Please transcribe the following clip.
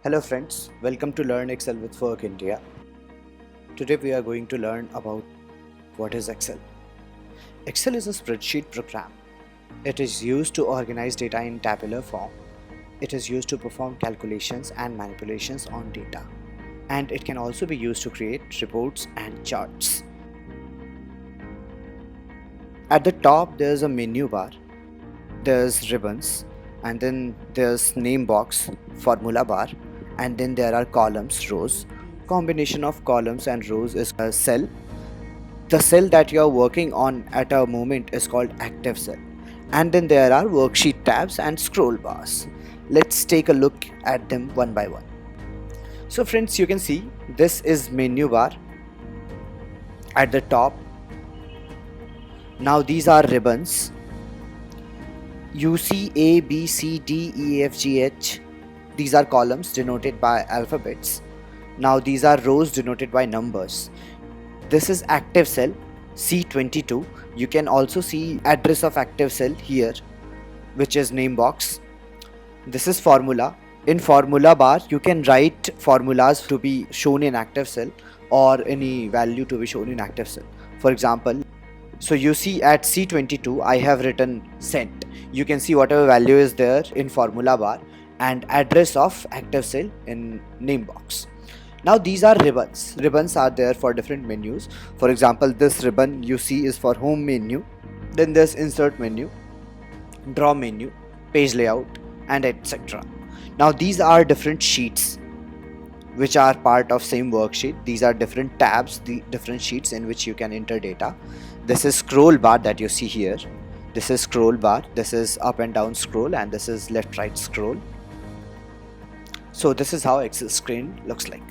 Hello friends, welcome to Learn Excel with Work India. Today we are going to learn about what is Excel. Excel is a spreadsheet program. It is used to organize data in tabular form. It is used to perform calculations and manipulations on data. And it can also be used to create reports and charts. At the top there's a menu bar, there's ribbons, and then there's name box, formula bar, and then there are columns, rows. Combination of columns and rows is a cell. The cell that you are working on at a moment is called active cell. And then there are worksheet tabs and scroll bars. Let's take a look at them one by one. So friends, you can see this is menu bar at the top. Now these are ribbons. You see A, B, C, D, E, F, G, H. These are columns denoted by alphabets. Now these are rows denoted by numbers. This is active cell C22. You can also see address of active cell here, which is name box. This is formula. In formula bar you can write formulas to be shown in active cell or any value to be shown in active cell. For example, so you see at C22 I have written cent. You can see whatever value is there in formula bar and address of active cell in name box. Now these are ribbons. Ribbons are there for different menus. For example, this ribbon you see is for home menu. Then there's insert menu, draw menu, page layout, and etc. Now these are different sheets which are part of same worksheet. These are different tabs, the different sheets in which you can enter data. This is scroll bar that you see here. This is scroll bar, this is up and down scroll, and this is left right scroll. So this is how Excel screen looks like.